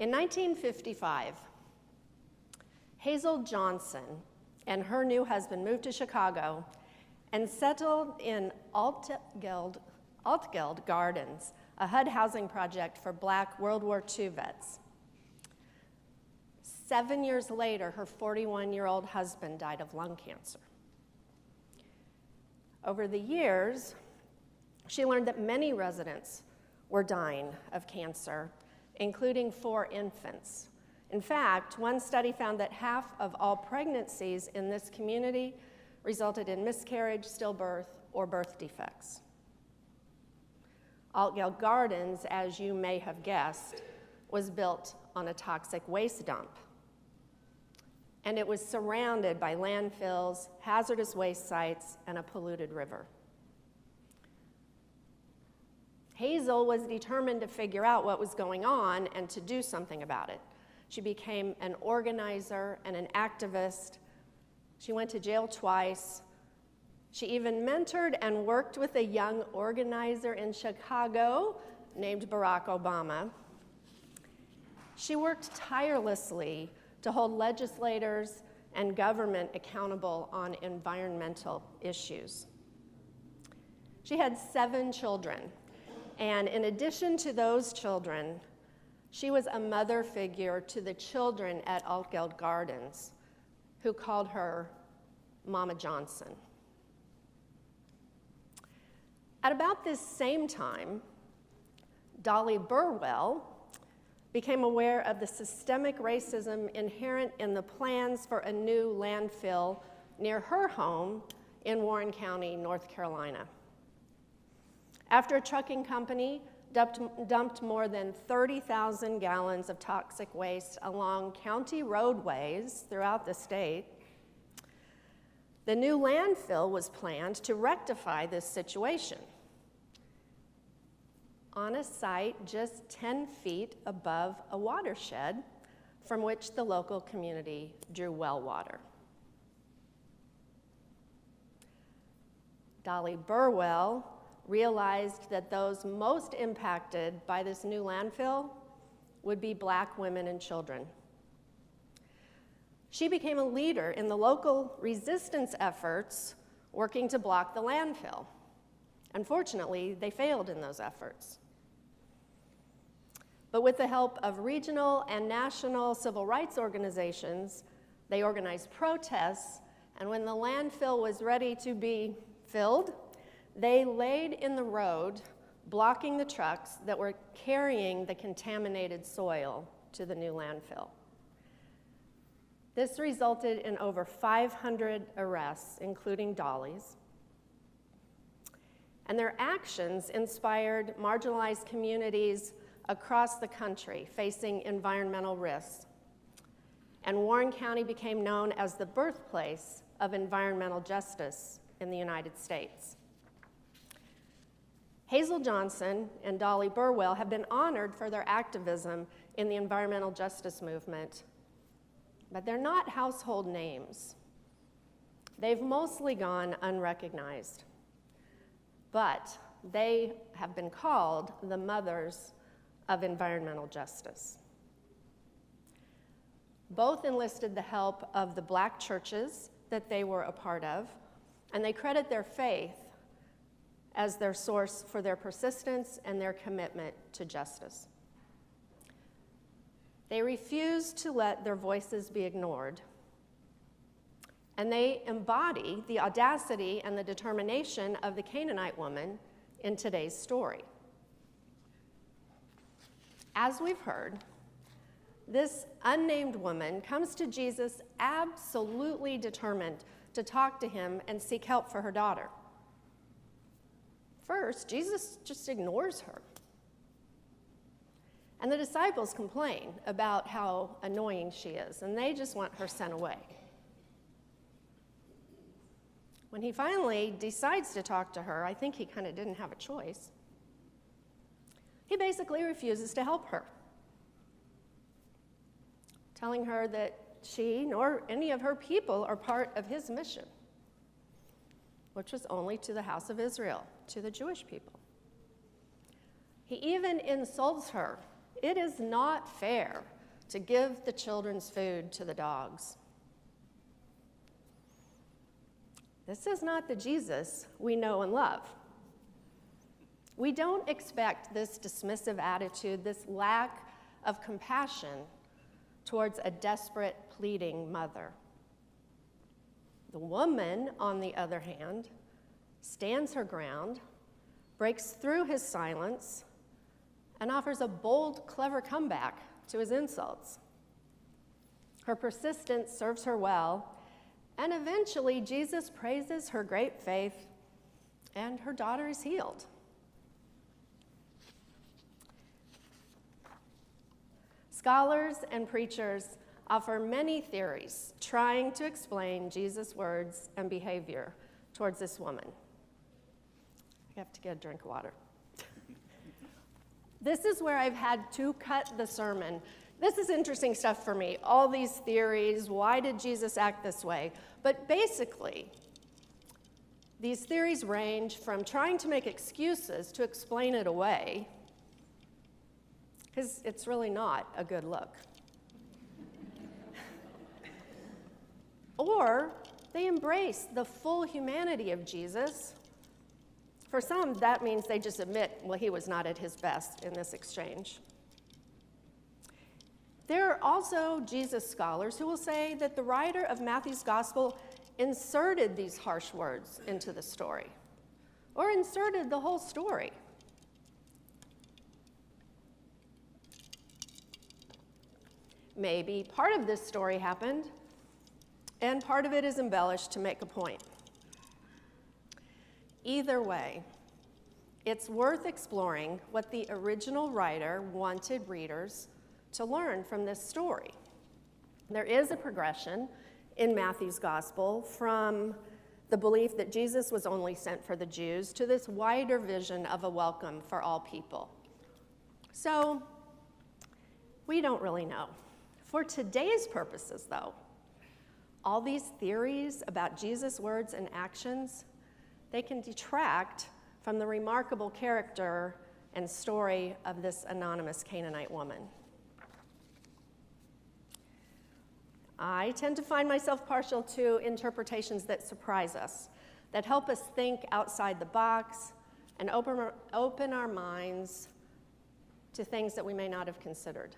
In 1955, Hazel Johnson and her new husband moved to Chicago and settled in Altgeld Gardens, a HUD housing project for Black World War II vets. 7 years later, her 41-year-old husband died of lung cancer. Over the years, she learned that many residents were dying of cancer, including 4 infants. In fact, one study found that half of all pregnancies in this community resulted in miscarriage, stillbirth, or birth defects. Altgeld Gardens, as you may have guessed, was built on a toxic waste dump. And it was surrounded by landfills, hazardous waste sites, and a polluted river. Hazel was determined to figure out what was going on and to do something about it. She became an organizer and an activist. She went to jail twice. She even mentored and worked with a young organizer in Chicago named Barack Obama. She worked tirelessly to hold legislators and government accountable on environmental issues. She had 7 children, and in addition to those children, she was a mother figure to the children at Altgeld Gardens, who called her Mama Johnson. At about this same time, Dolly Burwell became aware of the systemic racism inherent in the plans for a new landfill near her home in Warren County, North Carolina. After a trucking company dumped more than 30,000 gallons of toxic waste along county roadways throughout the state, the new landfill was planned to rectify this situation on a site just 10 feet above a watershed from which the local community drew well water. Dolly Burwell realized that those most impacted by this new landfill would be Black women and children. She became a leader in the local resistance efforts working to block the landfill. Unfortunately, they failed in those efforts. But with the help of regional and national civil rights organizations, they organized protests, and when the landfill was ready to be filled, they laid in the road, blocking the trucks that were carrying the contaminated soil to the new landfill. This resulted in over 500 arrests, including Dolly's. And their actions inspired marginalized communities across the country facing environmental risks. And Warren County became known as the birthplace of environmental justice in the United States. Hazel Johnson and Dolly Burwell have been honored for their activism in the environmental justice movement, but they're not household names. They've mostly gone unrecognized, but they have been called the mothers of environmental justice. Both enlisted the help of the Black churches that they were a part of, and they credit their faith as their source for their persistence and their commitment to justice. They refused to let their voices be ignored, and they embody the audacity and the determination of the Canaanite woman in today's story. As we've heard, this unnamed woman comes to Jesus absolutely determined to talk to him and seek help for her daughter. First, Jesus just ignores her. And the disciples complain about how annoying she is, and they just want her sent away. When he finally decides to talk to her, I think he kind of didn't have a choice. He basically refuses to help her, telling her that she nor any of her people are part of his mission, which was only to the house of Israel, to the Jewish people. He even insults her. It is not fair to give the children's food to the dogs. This is not the Jesus we know and love. We don't expect this dismissive attitude, this lack of compassion towards a desperate, pleading mother. The woman, on the other hand, stands her ground, breaks through his silence, and offers a bold, clever comeback to his insults. Her persistence serves her well, and eventually Jesus praises her great faith, and her daughter is healed. Scholars and preachers offer many theories trying to explain Jesus' words and behavior towards this woman. I have to get a drink of water. This is where I've had to cut the sermon. This is interesting stuff for me. All these theories, why did Jesus act this way? But basically, these theories range from trying to make excuses to explain it away, because it's really not a good look. Or they embrace the full humanity of Jesus. For some, that means they just admit, well, he was not at his best in this exchange. There are also Jesus scholars who will say that the writer of Matthew's gospel inserted these harsh words into the story, or inserted the whole story. Maybe part of this story happened, and part of it is embellished to make a point. Either way, it's worth exploring what the original writer wanted readers to learn from this story. There is a progression in Matthew's gospel from the belief that Jesus was only sent for the Jews to this wider vision of a welcome for all people. So, we don't really know. For today's purposes, though, all these theories about Jesus' words and actions, they can detract from the remarkable character and story of this anonymous Canaanite woman. I tend to find myself partial to interpretations that surprise us, that help us think outside the box and open our minds to things that we may not have considered.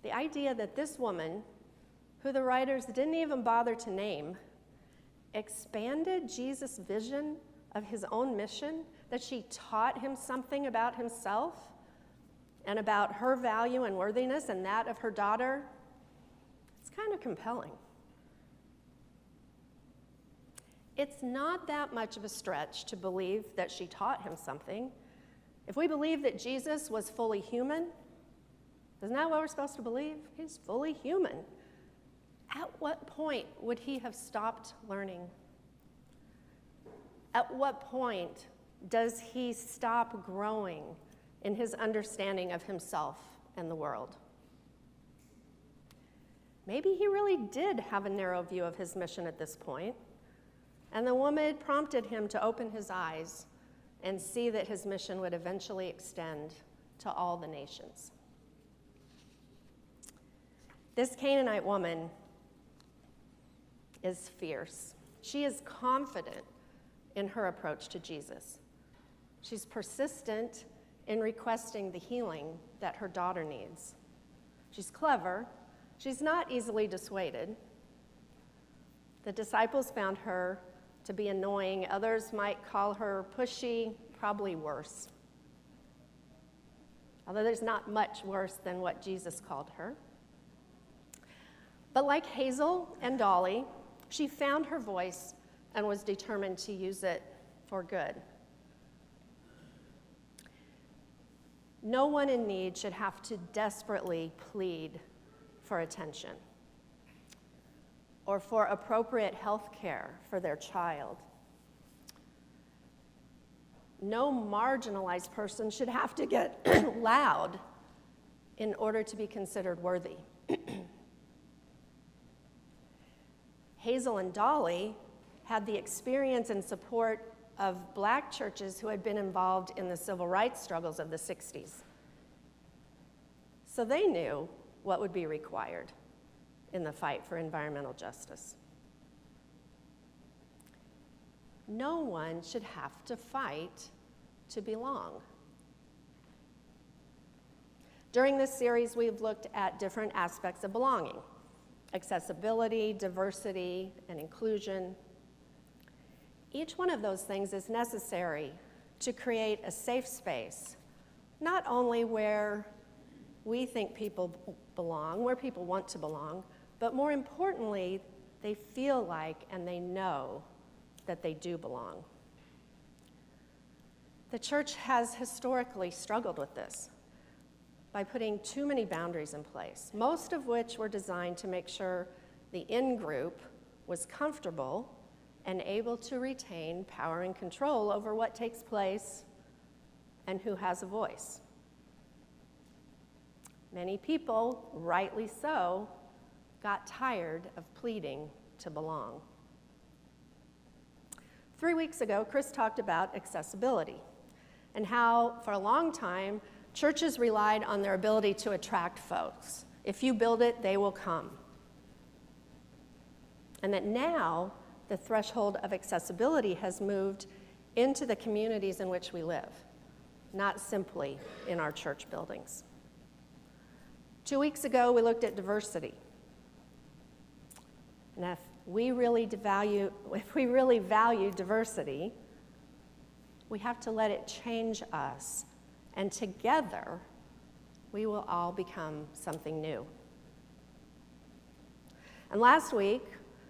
The idea that this woman, who the writers didn't even bother to name, expanded Jesus' vision of his own mission, that she taught him something about himself and about her value and worthiness and that of her daughter, it's kind of compelling. It's not that much of a stretch to believe that she taught him something. If we believe that Jesus was fully human, isn't that what we're supposed to believe? He's fully human. At what point would he have stopped learning? At what point does he stop growing in his understanding of himself and the world? Maybe he really did have a narrow view of his mission at this point, and the woman prompted him to open his eyes and see that his mission would eventually extend to all the nations. This Canaanite woman is fierce. She is confident in her approach to Jesus. She's persistent in requesting the healing that her daughter needs. She's clever. She's not easily dissuaded. The disciples found her to be annoying. Others might call her pushy, probably worse. Although there's not much worse than what Jesus called her. But like Hazel and Dolly, she found her voice and was determined to use it for good. No one in need should have to desperately plead for attention or for appropriate health care for their child. No marginalized person should have to get loud in order to be considered worthy. Hazel and Dolly had the experience and support of Black churches who had been involved in the civil rights struggles of the 60s. So they knew what would be required in the fight for environmental justice. No one should have to fight to belong. During this series, we've looked at different aspects of belonging: accessibility, diversity, and inclusion. Each one of those things is necessary to create a safe space, not only where we think people belong, where people want to belong, but more importantly, they feel like and they know that they do belong. The church has historically struggled with this by putting too many boundaries in place, most of which were designed to make sure the in-group was comfortable and able to retain power and control over what takes place and who has a voice. Many people, rightly so, got tired of pleading to belong. 3 weeks ago, Chris talked about accessibility and how, for a long time, churches relied on their ability to attract folks. If you build it, they will come. And that now, the threshold of accessibility has moved into the communities in which we live, not simply in our church buildings. 2 weeks ago, we looked at diversity. And if we really value diversity, we have to let it change us. And together, we will all become something new. And last week,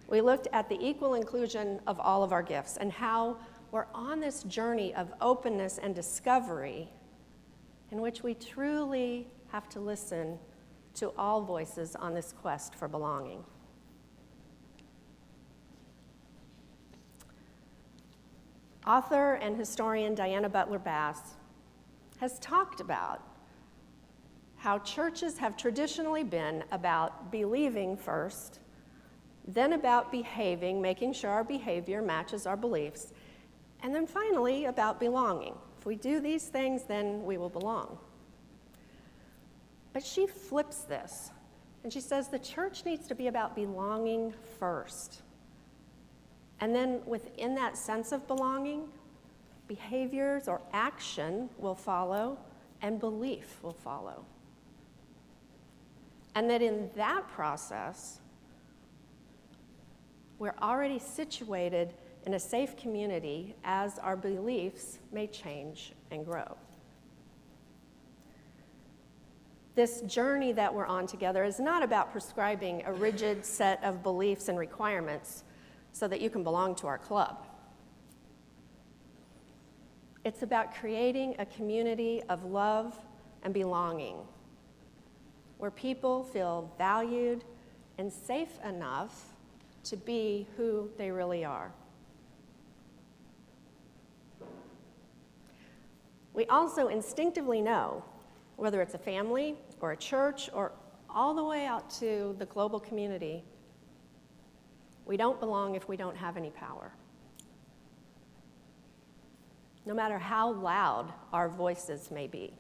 we looked at the equal inclusion of all of our gifts and how we're on this journey of openness and discovery in which we truly have to listen to all voices on this quest for belonging. Author and historian Diana Butler Bass has talked about how churches have traditionally been about believing first, then about behaving, making sure our behavior matches our beliefs, and then finally about belonging. If we do these things, then we will belong. But she flips this, and she says the church needs to be about belonging first. And then within that sense of belonging, behaviors or action will follow, and belief will follow. And that in that process, we're already situated in a safe community as our beliefs may change and grow. This journey that we're on together is not about prescribing a rigid set of beliefs and requirements so that you can belong to our club. It's about creating a community of love and belonging where people feel valued and safe enough to be who they really are. We also instinctively know, whether it's a family or a church or all the way out to the global community, we don't belong if we don't have any power. No matter how loud our voices may be.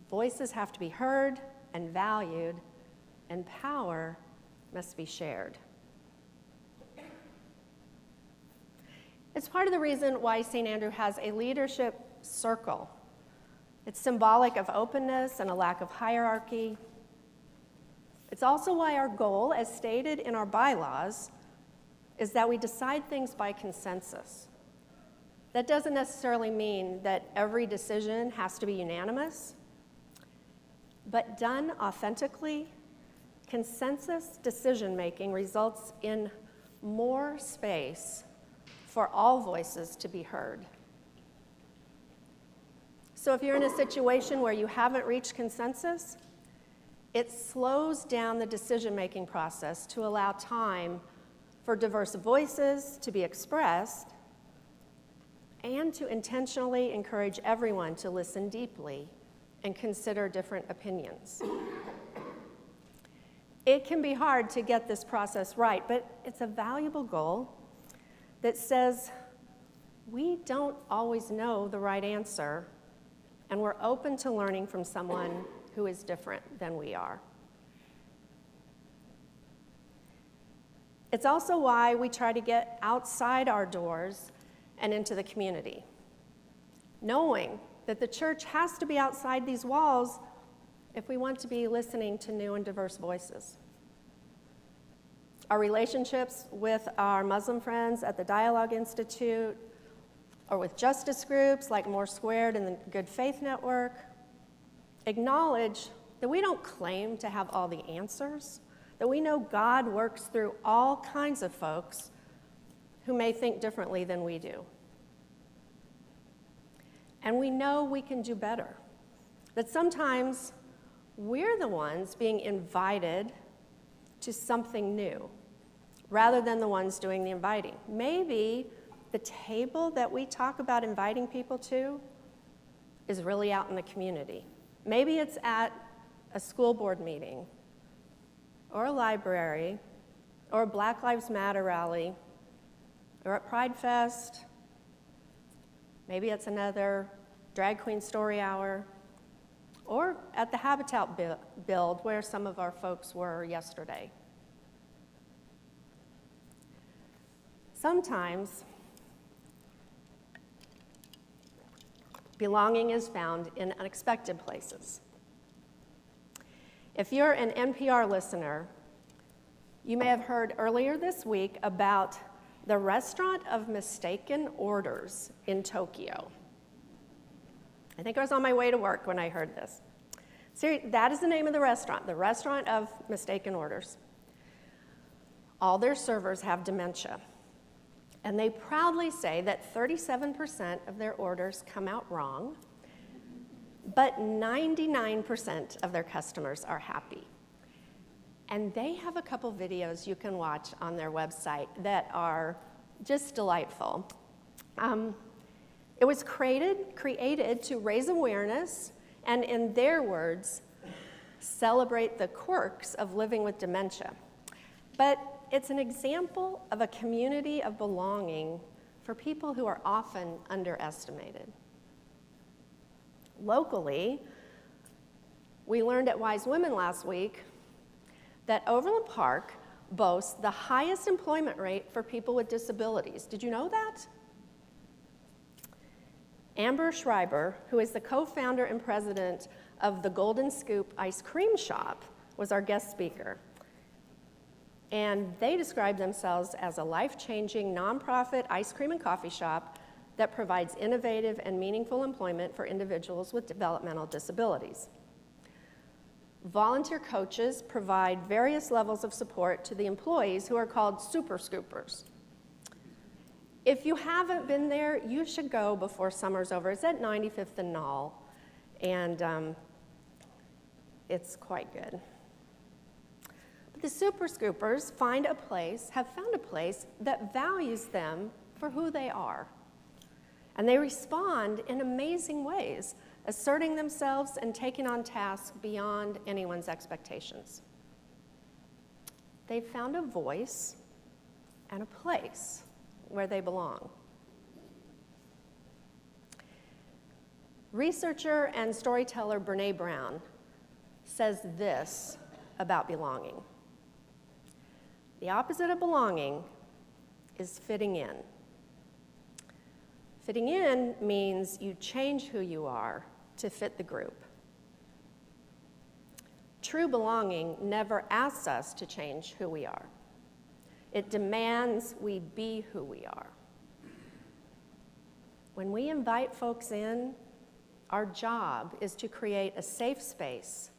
Voices have to be heard and valued, and power must be shared. It's part of the reason why St. Andrew has a leadership circle. It's symbolic of openness and a lack of hierarchy. It's also why our goal, as stated in our bylaws, is that we decide things by consensus. That doesn't necessarily mean that every decision has to be unanimous, but done authentically, consensus decision-making results in more space for all voices to be heard. So if you're in a situation where you haven't reached consensus, it slows down the decision-making process to allow time for diverse voices to be expressed and to intentionally encourage everyone to listen deeply and consider different opinions. It can be hard to get this process right, but it's a valuable goal that says we don't always know the right answer, and we're open to learning from someone who is different than we are. It's also why we try to get outside our doors and into the community, knowing that the church has to be outside these walls if we want to be listening to new and diverse voices. Our relationships with our Muslim friends at the Dialogue Institute, or with justice groups like More Squared and the Good Faith Network, acknowledge that we don't claim to have all the answers, that we know God works through all kinds of folks who may think differently than we do. And we know we can do better, that sometimes we're the ones being invited to something new rather than the ones doing the inviting. Maybe the table that we talk about inviting people to is really out in the community. Maybe it's at a school board meeting or a library or a Black Lives Matter rally or at Pride Fest. Maybe it's another drag queen story hour, or at the Habitat build where some of our folks were yesterday. Sometimes belonging is found in unexpected places. If you're an NPR listener, you may have heard earlier this week about the Restaurant of Mistaken Orders in Tokyo. I think I was on my way to work when I heard this. That is the name of the Restaurant of Mistaken Orders. All their servers have dementia, and they proudly say that 37% of their orders come out wrong, but 99% of their customers are happy. And they have a couple videos you can watch on their website that are just delightful. It was created to raise awareness and, in their words, celebrate the quirks of living with dementia. But it's an example of a community of belonging for people who are often underestimated. Locally, we learned at Wise Women last week that Overland Park boasts the highest employment rate for people with disabilities. Did you know that? Amber Schreiber, who is the co-founder and president of the Golden Scoop Ice Cream Shop, was our guest speaker. And they describe themselves as a life-changing nonprofit ice cream and coffee shop that provides innovative and meaningful employment for individuals with developmental disabilities. Volunteer coaches provide various levels of support to the employees who are called Super Scoopers. If you haven't been there, you should go before summer's over. It's at 95th and Knoll, and it's quite good. But the Super Scoopers have found a place that values them for who they are. And they respond in amazing ways, asserting themselves and taking on tasks beyond anyone's expectations. They've found a voice and a place where they belong. Researcher and storyteller Brene Brown says this about belonging. The opposite of belonging is fitting in. Fitting in means you change who you are to fit the group. True belonging never asks us to change who we are. It demands we be who we are. When we invite folks in, our job is to create a safe space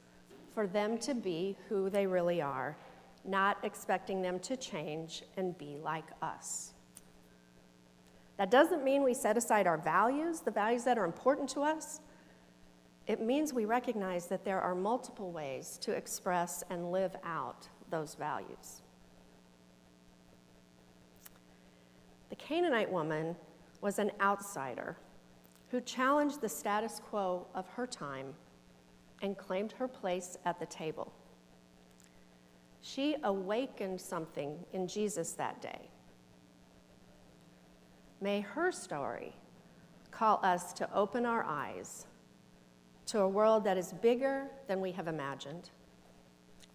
for them to be who they really are, not expecting them to change and be like us. That doesn't mean we set aside our values, the values that are important to us. It means we recognize that there are multiple ways to express and live out those values. The Canaanite woman was an outsider who challenged the status quo of her time and claimed her place at the table. She awakened something in Jesus that day. May her story call us to open our eyes to a world that is bigger than we have imagined,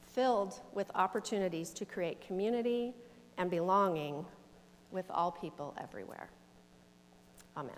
filled with opportunities to create community and belonging with all people everywhere. Amen.